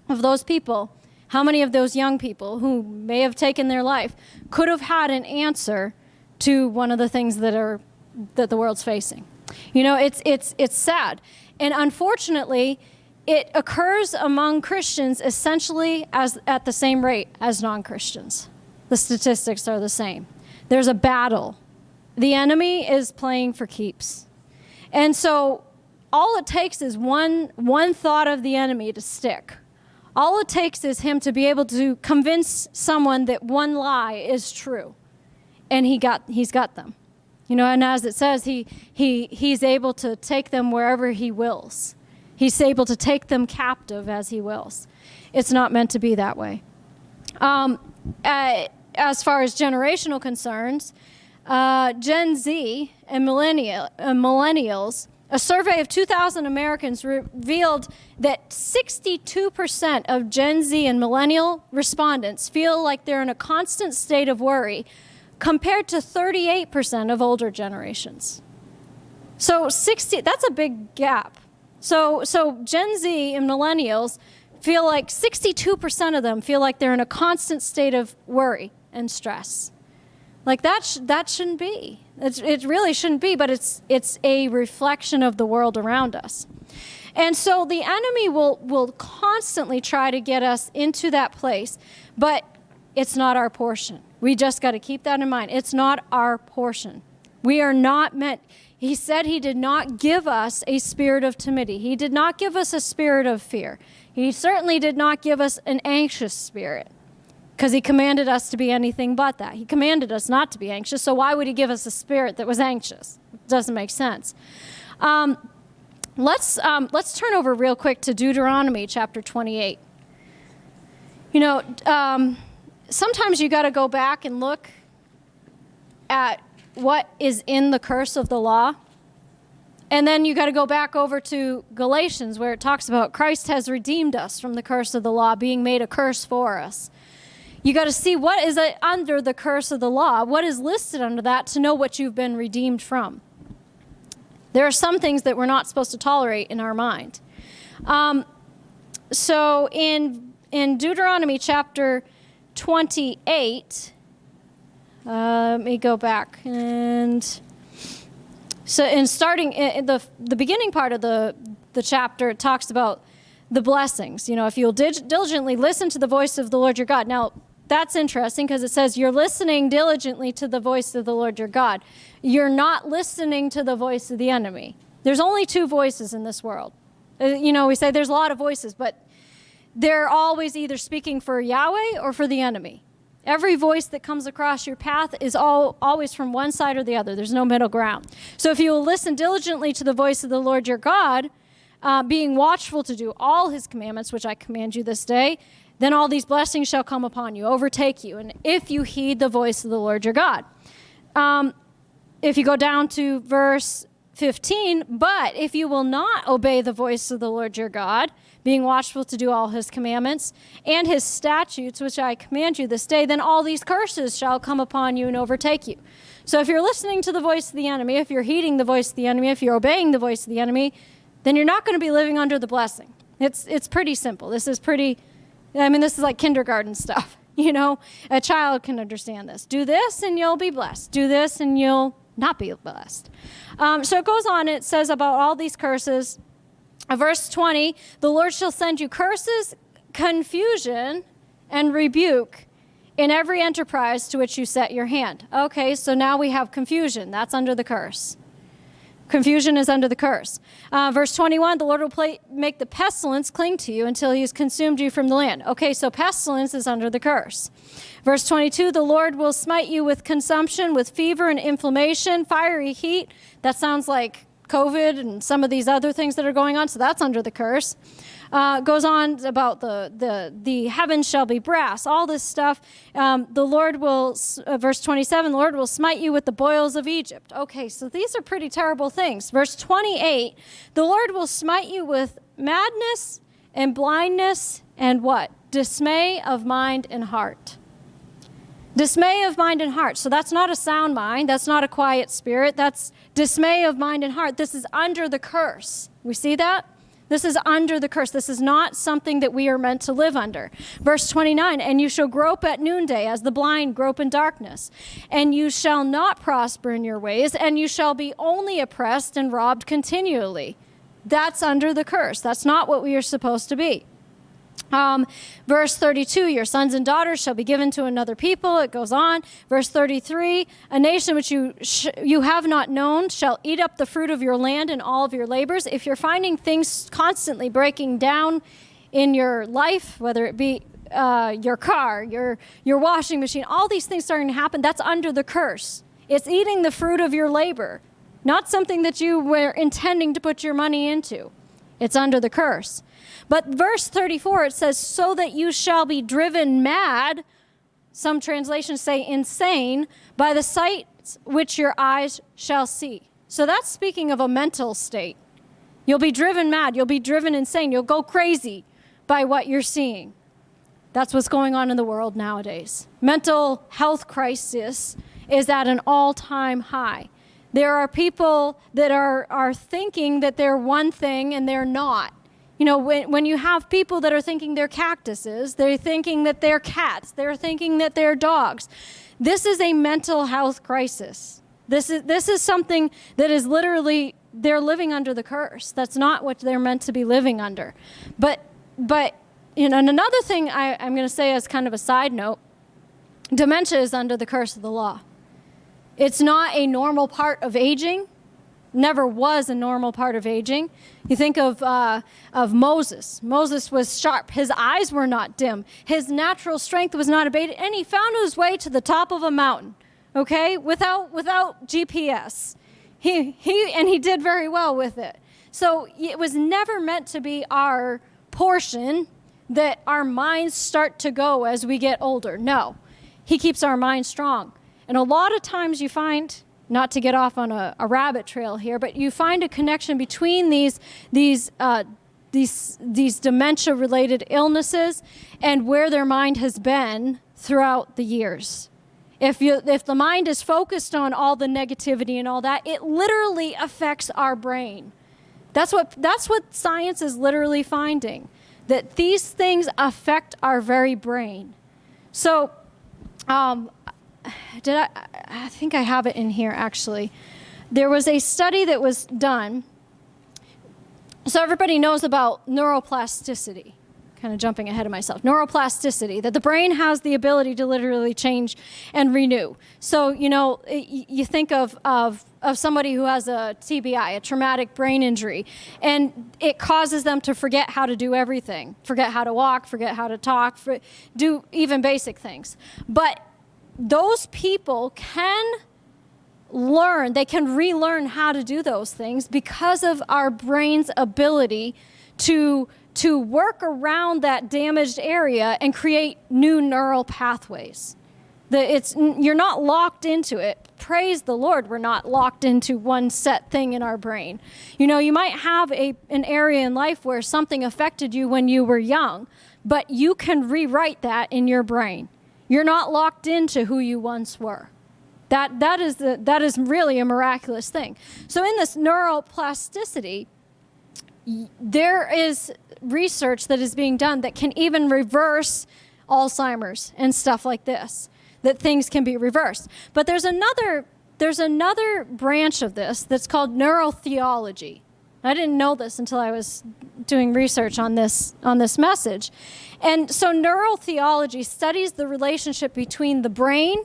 of those people, how many of those young people who may have taken their life could have had an answer to one of the things that the world's facing? You know, it's sad. And unfortunately, it occurs among Christians essentially at the same rate as non-Christians. The statistics are the same. There's a battle. The enemy is playing for keeps. And so all it takes is one thought of the enemy to stick. All it takes is him to be able to convince someone that one lie is true. And he's got them. You know, and as it says, he's able to take them wherever he wills. He's able to take them captive as he wills. It's not meant to be that way. As far as generational concerns, Gen Z and millennials A survey of 2,000 Americans revealed that 62% of Gen Z and millennial respondents feel like they're in a constant state of worry, compared to 38% of older generations. So that's a big gap. So Gen Z and millennials feel like 62% of them feel like they're in a constant state of worry and stress. Like that shouldn't be. It really shouldn't be, but it's a reflection of the world around us. And so the enemy will constantly try to get us into that place, but it's not our portion. We just got to keep that in mind. It's not our portion. We are not meant. He said he did not give us a spirit of timidity. He did not give us a spirit of fear. He certainly did not give us an anxious spirit, because he commanded us to be anything but that. He commanded us not to be anxious, so why would he give us a spirit that was anxious? It doesn't make sense. Let's turn over real quick to Deuteronomy chapter 28. You know, sometimes you got to go back and look at what is in the curse of the law. And then you got to go back over to Galatians, where it talks about Christ has redeemed us from the curse of the law, being made a curse for us. You got to see what is under the curse of the law, what is listed under that, to know what you've been redeemed from. There are some things that we're not supposed to tolerate in our mind. So in Deuteronomy chapter 28, let me go back. And so in starting in the beginning part of the chapter, it talks about the blessings. You know, if you'll diligently listen to the voice of the Lord your God. Now, that's interesting, because it says you're listening diligently to the voice of the Lord your God. You're not listening to the voice of the enemy. There's only two voices in this world. You know, we say there's a lot of voices, but they're always either speaking for Yahweh or for the enemy. Every voice that comes across your path is always from one side or the other. There's no middle ground. So if you will listen diligently to the voice of the Lord your God, being watchful to do all his commandments, which I command you this day, then all these blessings shall come upon you, overtake you, and if you heed the voice of the Lord your God. If you go down to verse 15, but if you will not obey the voice of the Lord your God, being watchful to do all his commandments and his statutes, which I command you this day, then all these curses shall come upon you and overtake you. So if you're listening to the voice of the enemy, if you're heeding the voice of the enemy, if you're obeying the voice of the enemy, then you're not going to be living under the blessing. It's pretty simple. This is like kindergarten stuff. You know, a child can understand this. Do this and you'll be blessed. Do this and you'll not be blessed. So it goes on. It says about all these curses. Verse 20, the Lord shall send you curses, confusion, and rebuke in every enterprise to which you set your hand. Okay, so now we have confusion. That's under the curse. Confusion is under the curse. Verse 21, the Lord will make the pestilence cling to you until he has consumed you from the land. Okay, so pestilence is under the curse. Verse 22, the Lord will smite you with consumption, with fever and inflammation, fiery heat. That sounds like COVID and some of these other things that are going on, so that's under the curse. Goes on about the heavens shall be brass, all this stuff. The Lord will, verse 27, the Lord will smite you with the boils of Egypt. Okay, so these are pretty terrible things. Verse 28, the Lord will smite you with madness and blindness and what? Dismay of mind and heart. Dismay of mind and heart. So that's not a sound mind. That's not a quiet spirit. That's dismay of mind and heart. This is under the curse. We see that? This is under the curse. This is not something that we are meant to live under. Verse 29, and you shall grope at noonday as the blind grope in darkness. And you shall not prosper in your ways, and you shall be only oppressed and robbed continually. That's under the curse. That's not what we are supposed to be. Verse 32, your sons and daughters shall be given to another people. It goes on. Verse 33, a nation which you have not known shall eat up the fruit of your land and all of your labors. If you're finding things constantly breaking down in your life, whether it be your car, your washing machine, all these things starting to happen, that's under the curse. It's eating the fruit of your labor, not something that you were intending to put your money into. It's under the curse. But verse 34, it says, so that you shall be driven mad, some translations say insane, by the sights which your eyes shall see. So that's speaking of a mental state. You'll be driven mad. You'll be driven insane. You'll go crazy by what you're seeing. That's what's going on in the world nowadays. Mental health crisis is at an all-time high. There are people that are thinking that they're one thing and they're not. You know, when you have people that are thinking they're cactuses, they're thinking that they're cats, they're thinking that they're dogs. This is a mental health crisis. This is something that is literally, they're living under the curse. That's not what they're meant to be living under. But you know, and another thing I'm going to say as kind of a side note, dementia is under the curse of the law. It's not a normal part of aging. Never was a normal part of aging. You think of Moses. Moses was sharp. His eyes were not dim. His natural strength was not abated, and he found his way to the top of a mountain, okay, without GPS. He did very well with it. So it was never meant to be our portion that our minds start to go as we get older. No, he keeps our minds strong. And a lot of times you find, not to get off on a rabbit trail here, but you find a connection between these dementia-related illnesses and where their mind has been throughout the years. If the mind is focused on all the negativity and all that, it literally affects our brain. That's what science is literally finding, that these things affect our very brain. So, I think I have it in here, actually. There was a study that was done. So everybody knows about neuroplasticity. Kind of jumping ahead of myself. Neuroplasticity, that the brain has the ability to literally change and renew. So, you know, you think of somebody who has a TBI, a traumatic brain injury, and it causes them to forget how to do everything. Forget how to walk, forget how to talk, do even basic things. But those people can learn, they can relearn how to do those things because of our brain's ability to work around that damaged area and create new neural pathways. You're not locked into it. Praise the Lord, we're not locked into one set thing in our brain. You know, you might have an area in life where something affected you when you were young, but you can rewrite that in your brain. You're not locked into who you once were. That is really a miraculous thing. So in this neuroplasticity, there is research that is being done that can even reverse Alzheimer's and stuff like this, that things can be reversed. But there's another branch of this that's called neurotheology. I didn't know this until I was doing research on this message. And so neurotheology studies the relationship between the brain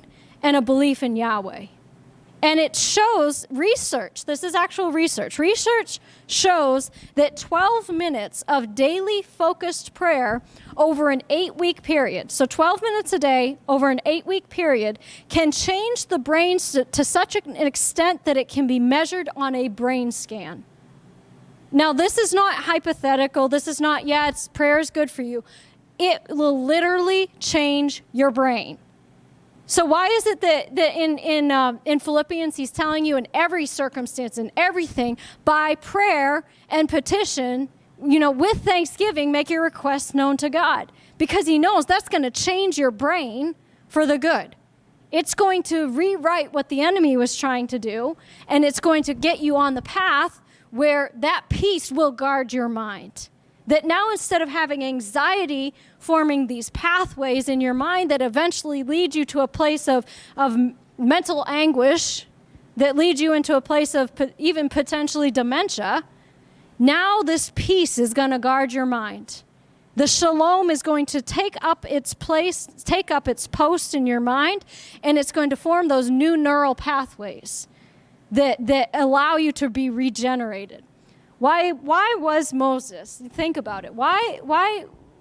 and a belief in Yahweh. And it shows research, this is actual research. Research shows that 12 minutes of daily focused prayer over an 8-week period, so 12 minutes a day over an 8-week period, can change the brain to such an extent that it can be measured on a brain scan. Now, this is not hypothetical. This is not, prayer is good for you. It will literally change your brain. So why is it that in Philippians he's telling you in every circumstance and everything, by prayer and petition, you know, with thanksgiving, make your requests known to God? Because he knows that's going to change your brain for the good. It's going to rewrite what the enemy was trying to do, and it's going to get you on the path where that peace will guard your mind. That now, instead of having anxiety forming these pathways in your mind that eventually lead you to a place of mental anguish, that leads you into a place of even potentially dementia, now this peace is going to guard your mind. The shalom is going to take up its post in your mind, and it's going to form those new neural pathways that allow you to be regenerated. Why was Moses? Think about it. What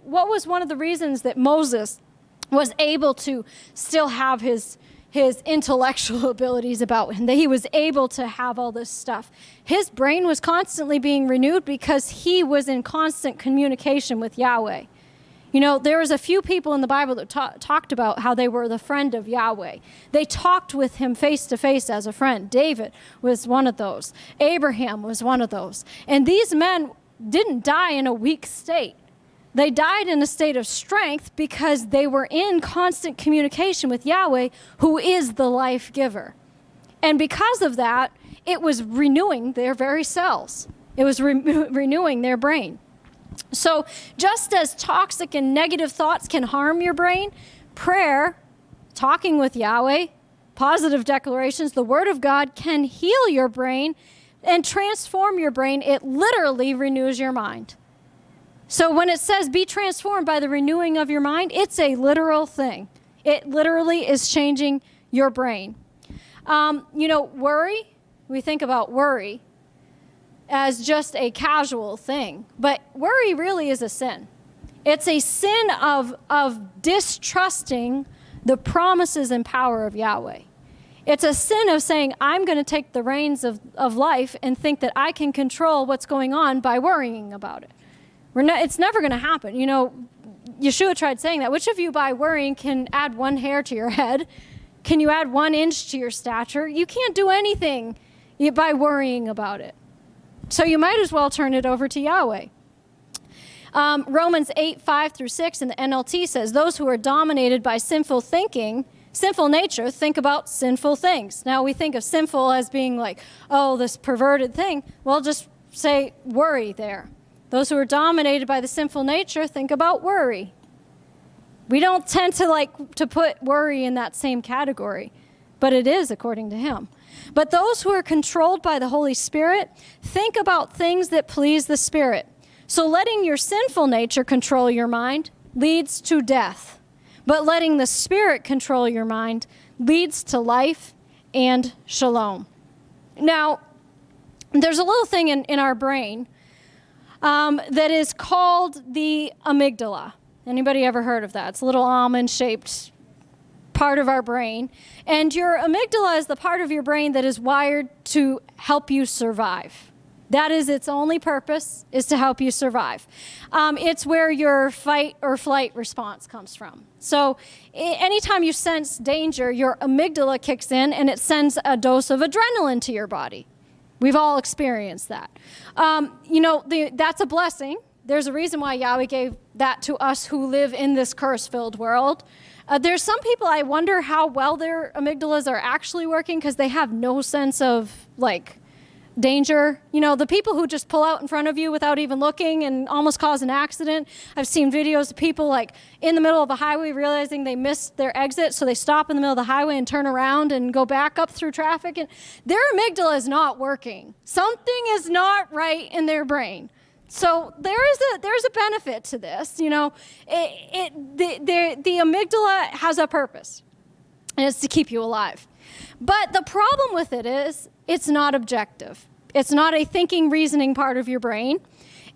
was one of the reasons that Moses was able to still have his intellectual abilities about him, that he was able to have all this stuff? His brain was constantly being renewed because he was in constant communication with Yahweh. You know, there was a few people in the Bible that talked about how they were the friend of Yahweh. They talked with him face to face as a friend. David was one of those. Abraham was one of those. And these men didn't die in a weak state. They died in a state of strength because they were in constant communication with Yahweh, who is the life giver. And because of that, it was renewing their very cells. It was renewing their brain. So just as toxic and negative thoughts can harm your brain, prayer, talking with Yahweh, positive declarations, the Word of God can heal your brain and transform your brain. It literally renews your mind. So when it says be transformed by the renewing of your mind, it's a literal thing. It literally is changing your brain. Worry, we think about worry as just a casual thing, but worry really is a sin. It's a sin of distrusting the promises and power of Yahweh. It's a sin of saying, I'm going to take the reins of life and think that I can control what's going on by worrying about it. It's never going to happen. You know, Yeshua tried saying that. Which of you by worrying can add 1 hair to your head? Can you add 1 inch to your stature? You can't do anything by worrying about it. So you might as well turn it over to Yahweh. Romans 8:5-6 in the NLT says, those who are dominated by sinful nature, think about sinful things. Now we think of sinful as being like, oh, this perverted thing. Well, just say worry there. Those who are dominated by the sinful nature, think about worry. We don't tend to put worry in that same category, but it is according to him. But those who are controlled by the Holy Spirit, think about things that please the Spirit. So letting your sinful nature control your mind leads to death. But letting the Spirit control your mind leads to life and shalom. Now, there's a little thing in our brain that is called the amygdala. Anybody ever heard of that? It's a little almond-shaped part of our brain. And your amygdala is the part of your brain that is wired to help you survive. That is its only purpose, is to help you survive. It's where your fight or flight response comes from. So anytime you sense danger, your amygdala kicks in and it sends a dose of adrenaline to your body. We've all experienced that. That's a blessing. There's a reason why Yahweh gave that to us who live in this curse-filled world. There's some people, I wonder how well their amygdalas are actually working because they have no sense of, danger. You know, the people who just pull out in front of you without even looking and almost cause an accident. I've seen videos of people, in the middle of the highway realizing they missed their exit, so they stop in the middle of the highway and turn around and go back up through traffic. And their amygdala is not working. Something is not right in their brain. So there's a benefit to this. You know, the amygdala has a purpose, and it's to keep you alive. But the problem with it is it's not objective. It's not a thinking, reasoning part of your brain.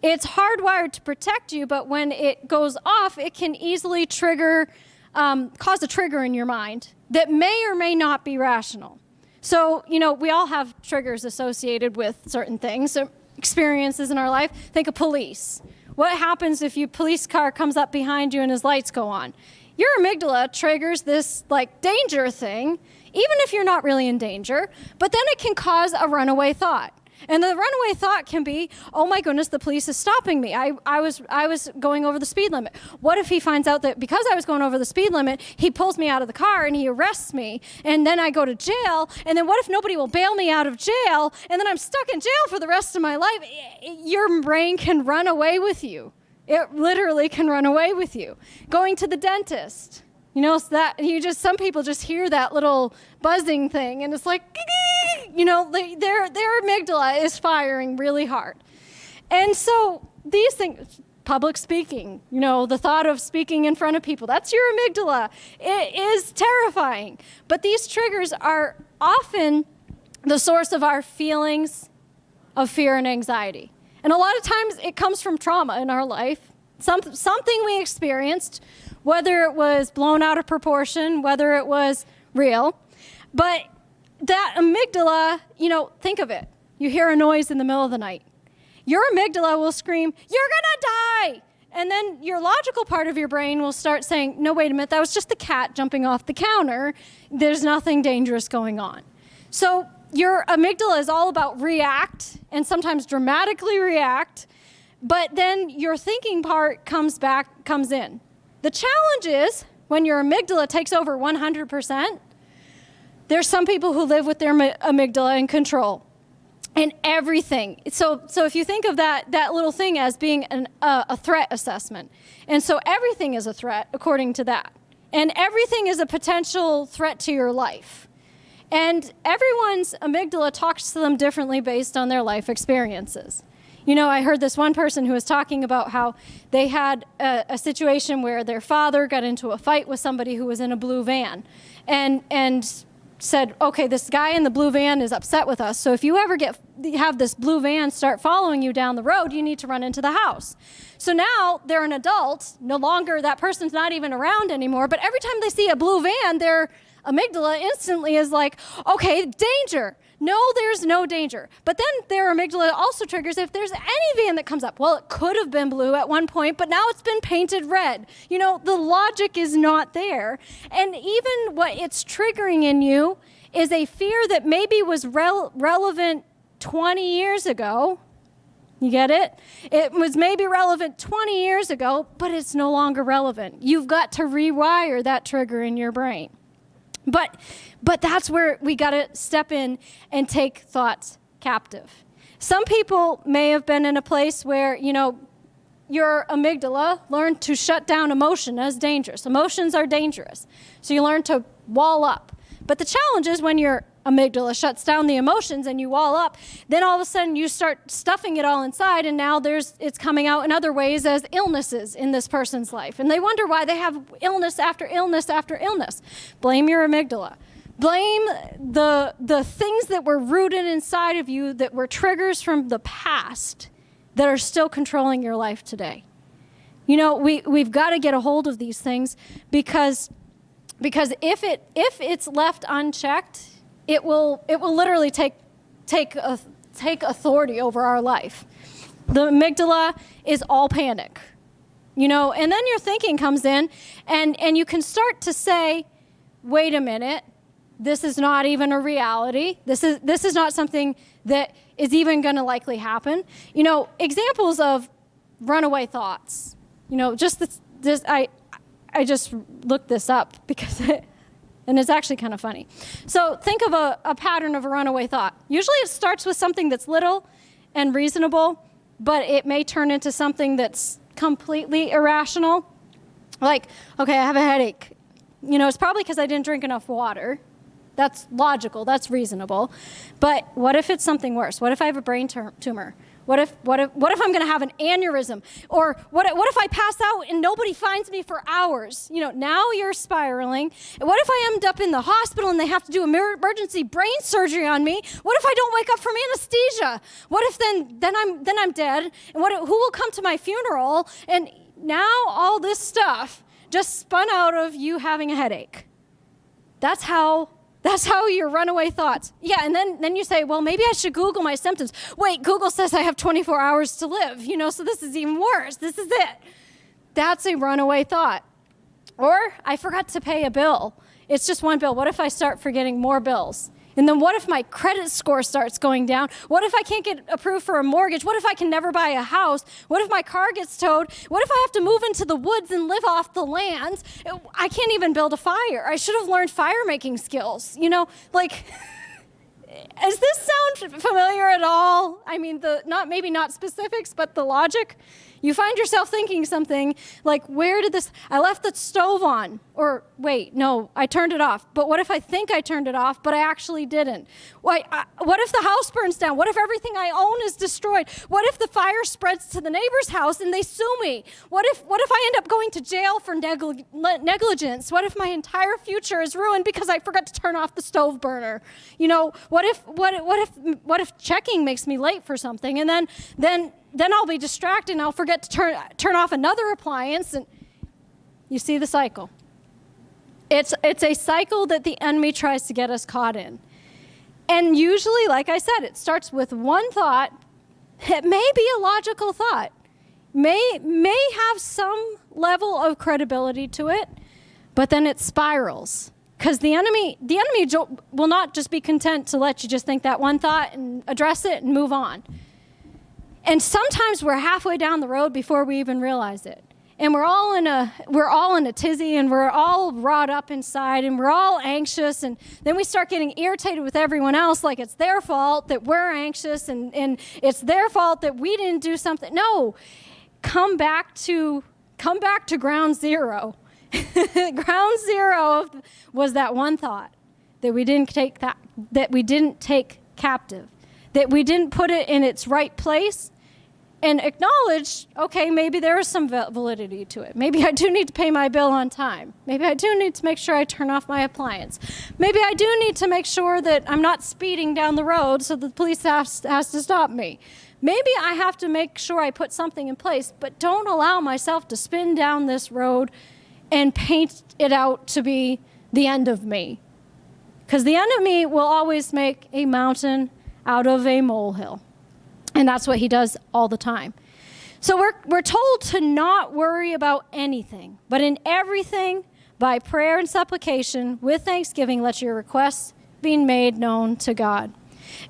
It's hardwired to protect you, but when it goes off, it can easily cause a trigger in your mind that may or may not be rational. So, we all have triggers associated with certain things. So experiences in our life. Think of police. What happens if your police car comes up behind you and his lights go on? Your amygdala triggers this danger thing, even if you're not really in danger, but then it can cause a runaway thought. And the runaway thought can be, oh my goodness, the police is stopping me. I was going over the speed limit. What if he finds out that because I was going over the speed limit, he pulls me out of the car and he arrests me, and then I go to jail, and then what if nobody will bail me out of jail, and then I'm stuck in jail for the rest of my life? Your brain can run away with you. It literally can run away with you. Going to the dentist. Some people just hear that little buzzing thing, and it's like, their amygdala is firing really hard. And so these things, public speaking, the thought of speaking in front of people, that's your amygdala. It is terrifying. But these triggers are often the source of our feelings of fear and anxiety. And a lot of times it comes from trauma in our life, something we experienced, whether it was blown out of proportion, whether it was real. But that amygdala, think of it. You hear a noise in the middle of the night. Your amygdala will scream, "You're gonna die!" And then your logical part of your brain will start saying, no, wait a minute, that was just the cat jumping off the counter. There's nothing dangerous going on. So your amygdala is all about react, and sometimes dramatically react, but then your thinking part comes in. The challenge is when your amygdala takes over 100%, there's some people who live with their amygdala in control. And everything. So if you think of that little thing as being a threat assessment. And so everything is a threat according to that. And everything is a potential threat to your life. And everyone's amygdala talks to them differently based on their life experiences. You know, I heard this one person who was talking about how they had a situation where their father got into a fight with somebody who was in a blue van. And said, okay, this guy in the blue van is upset with us, so if you ever have this blue van start following you down the road, you need to run into the house. So now they're an adult, no longer, that person's not even around anymore, but every time they see a blue van, their amygdala instantly is like, okay, danger. No, there's no danger. But then their amygdala also triggers if there's any van that comes up. Well, it could have been blue at one point, but now it's been painted red. You know, the logic is not there. And even what it's triggering in you is a fear that maybe was relevant 20 years ago. You get it? It was maybe relevant 20 years ago, but it's no longer relevant. You've got to rewire that trigger in your brain. But that's where we got to step in and take thoughts captive. Some people may have been in a place where, you know, your amygdala learned to shut down emotion as dangerous. Emotions are dangerous. So you learn to wall up. But the challenge is when your amygdala shuts down the emotions and you wall up, then all of a sudden you start stuffing it all inside, and now it's coming out in other ways as illnesses in this person's life. And they wonder why they have illness after illness after illness. Blame your amygdala. Blame the things that were rooted inside of you that were triggers from the past that are still controlling your life today. You know, we've got to get a hold of these things because if it's left unchecked, it will literally take authority over our life. The amygdala is all panic, you know, and then your thinking comes in, and you can start to say, wait a minute, this is not even a reality. This is not something that is even going to likely happen. You know, examples of runaway thoughts. You know, I just looked this up because and it's actually kind of funny. So think of a pattern of a runaway thought. Usually it starts with something that's little and reasonable, but it may turn into something that's completely irrational. Like, okay, I have a headache. You know, it's probably because I didn't drink enough water. That's logical, that's reasonable. But what if it's something worse? What if I have a brain tumor? What if I'm going to have an aneurysm? Or what if I pass out and nobody finds me for hours? You know, now you're spiraling. What if I end up in the hospital and they have to do emergency brain surgery on me? What if I don't wake up from anesthesia? What if then I'm dead? And who will come to my funeral? And now all this stuff just spun out of you having a headache. That's how your runaway thoughts. Yeah, and then you say, well, maybe I should Google my symptoms. Wait, Google says I have 24 hours to live, you know, so this is even worse. This is it. That's a runaway thought. Or I forgot to pay a bill. It's just one bill. What if I start forgetting more bills? And then what if my credit score starts going down? What if I can't get approved for a mortgage? What if I can never buy a house? What if my car gets towed? What if I have to move into the woods and live off the land? I can't even build a fire. I should have learned fire making skills. You know, like, does this sound familiar at all? I mean, maybe not specifics, but the logic. You find yourself thinking something like, I left the stove on, or wait, no, I turned it off. But what if I think I turned it off, but I actually didn't? What if the house burns down? What if everything I own is destroyed? What if the fire spreads to the neighbor's house and they sue me? What if I end up going to jail for negligence? What if my entire future is ruined because I forgot to turn off the stove burner? You know, what if checking makes me late for something, and then I'll be distracted and I'll forget to turn off another appliance, and you see the cycle. It's a cycle that the enemy tries to get us caught in. And usually, like I said, it starts with one thought. It may be a logical thought. may have some level of credibility to it, but then it spirals. Because the enemy will not just be content to let you just think that one thought and address it and move on. And sometimes we're halfway down the road before we even realize it. And we're all in a tizzy, and we're all wrought up inside, and we're all anxious, and then we start getting irritated with everyone else like it's their fault that we're anxious, and it's their fault that we didn't do something. No, come back to ground zero. Ground zero was that one thought that we didn't take captive, that we didn't put it in its right place, and acknowledge, okay, maybe there is some validity to it. Maybe I do need to pay my bill on time. Maybe I do need to make sure I turn off my appliance. Maybe I do need to make sure that I'm not speeding down the road so the police has to stop me. Maybe I have to make sure I put something in place, but don't allow myself to spin down this road and paint it out to be the end of me. Because the enemy will always make a mountain out of a molehill. And that's what he does all the time. So we're told to not worry about anything, but in everything, by prayer and supplication, with thanksgiving, let your requests be made known to God.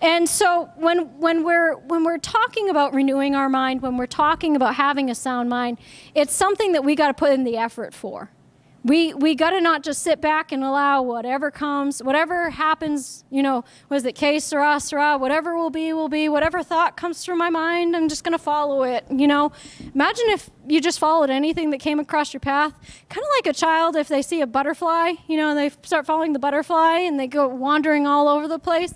And so when we're talking about renewing our mind, when we're talking about having a sound mind, it's something that we got to put in the effort for. We got to not just sit back and allow whatever comes, whatever happens, was it que sera, sera, whatever will be, whatever thought comes through my mind, I'm just going to follow it, Imagine if you just followed anything that came across your path, kind of like a child if they see a butterfly, they start following the butterfly and they go wandering all over the place.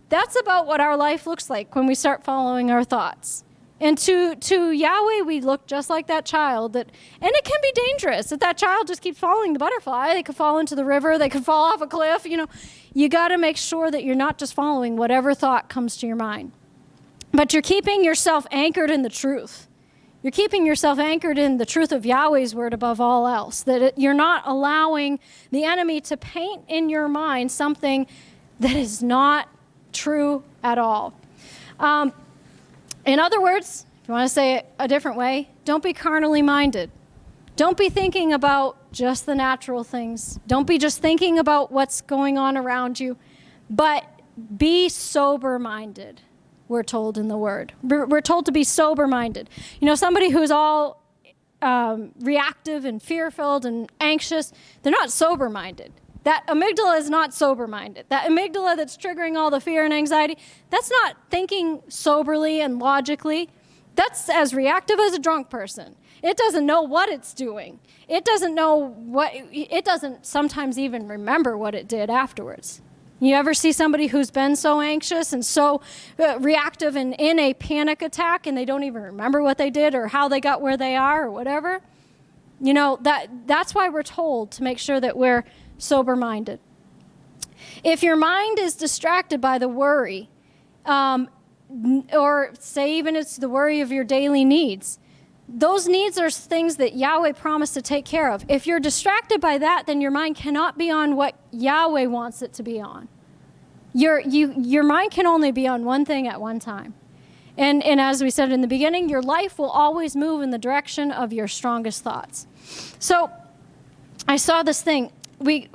That's about what our life looks like when we start following our thoughts. And to Yahweh, we look just like that child. And it can be dangerous if that child just keeps following the butterfly. They could fall into the river. They could fall off a cliff. You got to make sure that you're not just following whatever thought comes to your mind. But you're keeping yourself anchored in the truth. You're keeping yourself anchored in the truth of Yahweh's word above all else. That you're not allowing the enemy to paint in your mind something that is not true at all. In other words, if you want to say it a different way, don't be carnally minded. Don't be thinking about just the natural things. Don't be just thinking about what's going on around you, but be sober-minded, we're told in the Word. We're told to be sober-minded. Somebody who's all reactive and fear-filled and anxious, they're not sober-minded. That amygdala is not sober-minded. That amygdala that's triggering all the fear and anxiety, that's not thinking soberly and logically. That's as reactive as a drunk person. It doesn't know what it's doing. It doesn't sometimes even remember what it did afterwards. You ever see somebody who's been so anxious and so reactive and in a panic attack and they don't even remember what they did or how they got where they are or whatever? That's why we're told to make sure that we're sober-minded. If your mind is distracted by the worry, or say even it's the worry of your daily needs, those needs are things that Yahweh promised to take care of. If you're distracted by that, then your mind cannot be on what Yahweh wants it to be on. Your mind can only be on one thing at one time. And as we said in the beginning, your life will always move in the direction of your strongest thoughts. So I saw this thing. We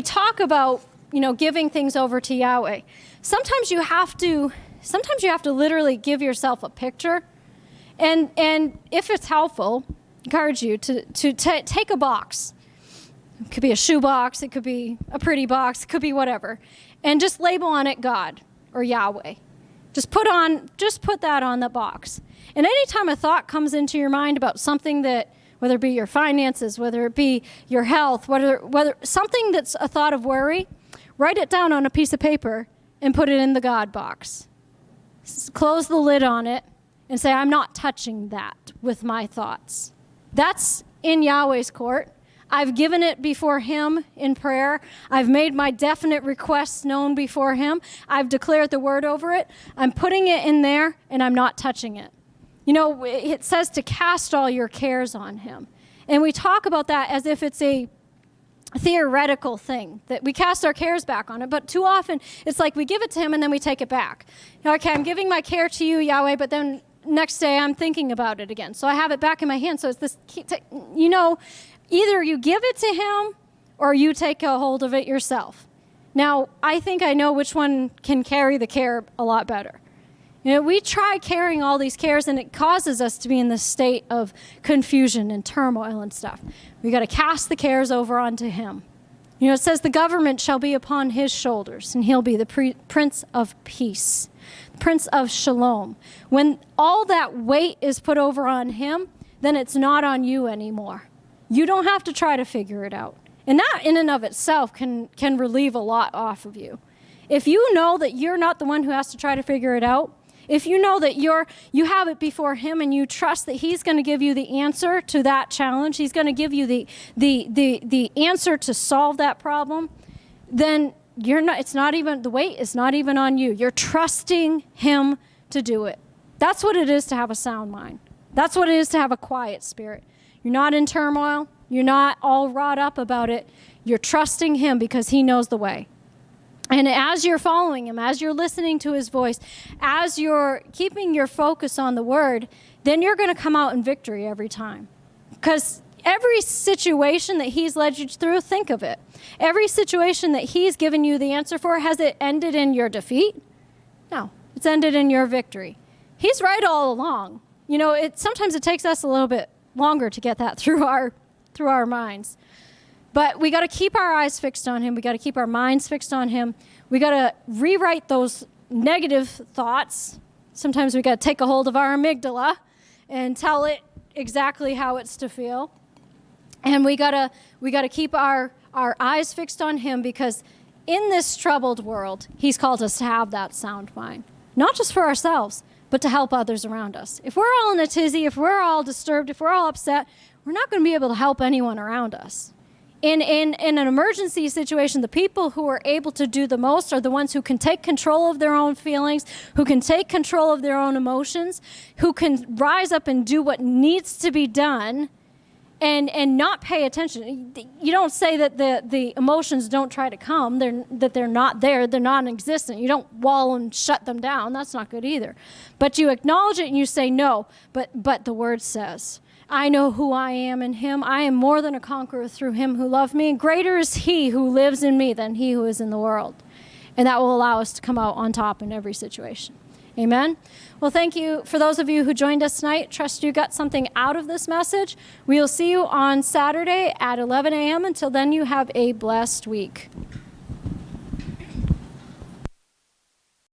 talk about, giving things over to Yahweh. Sometimes you have to literally give yourself a picture. And if it's helpful, I encourage you to take a box. It could be a shoe box, it could be a pretty box, it could be whatever. And just label on it God or Yahweh. Just put that on the box. And anytime a thought comes into your mind about something that, whether it be your finances, whether it be your health, whether something that's a thought of worry, write it down on a piece of paper and put it in the God box. Close the lid on it and say, I'm not touching that with my thoughts. That's in Yahweh's court. I've given it before him in prayer. I've made my definite requests known before him. I've declared the word over it. I'm putting it in there, and I'm not touching it. It says to cast all your cares on him. And we talk about that as if it's a theoretical thing, that we cast our cares back on it. But too often, it's like we give it to him, and then we take it back. Okay, I'm giving my care to you, Yahweh, but then next day I'm thinking about it again. So I have it back in my hand. So it's this, either you give it to him or you take a hold of it yourself. Now, I think I know which one can carry the care a lot better. We try carrying all these cares, and it causes us to be in this state of confusion and turmoil and stuff. We got to cast the cares over onto him. It says the government shall be upon his shoulders, and he'll be the Prince of Peace, Prince of Shalom. When all that weight is put over on him, then it's not on you anymore. You don't have to try to figure it out. And that in and of itself can relieve a lot off of you. If you know that you're not the one who has to try to figure it out, if you know that you have it before him and you trust that he's going to give you the answer to that challenge, he's going to give you the answer to solve that problem, then the weight is not even on you. You're trusting him to do it. That's what it is to have a sound mind. That's what it is to have a quiet spirit. You're not in turmoil. You're not all wrought up about it. You're trusting him because he knows the way. And as you're following him, as you're listening to his voice, as you're keeping your focus on the word, then you're going to come out in victory every time. Because every situation that he's led you through, think of it. Every situation that he's given you the answer for, has it ended in your defeat? No, it's ended in your victory. He's right all along. Sometimes it takes us a little bit longer to get that through our minds. But we got to keep our eyes fixed on him. We got to keep our minds fixed on him. We got to rewrite those negative thoughts. Sometimes we got to take a hold of our amygdala and tell it exactly how it's to feel. And we got to keep our eyes fixed on him, because in this troubled world, he's called us to have that sound mind, not just for ourselves, but to help others around us. If we're all in a tizzy, if we're all disturbed, if we're all upset, we're not going to be able to help anyone around us. In an emergency situation, the people who are able to do the most are the ones who can take control of their own feelings, who can take control of their own emotions, who can rise up and do what needs to be done and not pay attention. You don't say that the emotions don't try to come, that they're not there, they're non-existent. You don't wall and shut them down. That's not good either. But you acknowledge it and you say, no, but the word says, I know who I am in him. I am more than a conqueror through him who loved me. And greater is he who lives in me than he who is in the world. And that will allow us to come out on top in every situation. Amen? Well, thank you for those of you who joined us tonight. Trust you got something out of this message. We will see you on Saturday at 11 a.m. Until then, you have a blessed week.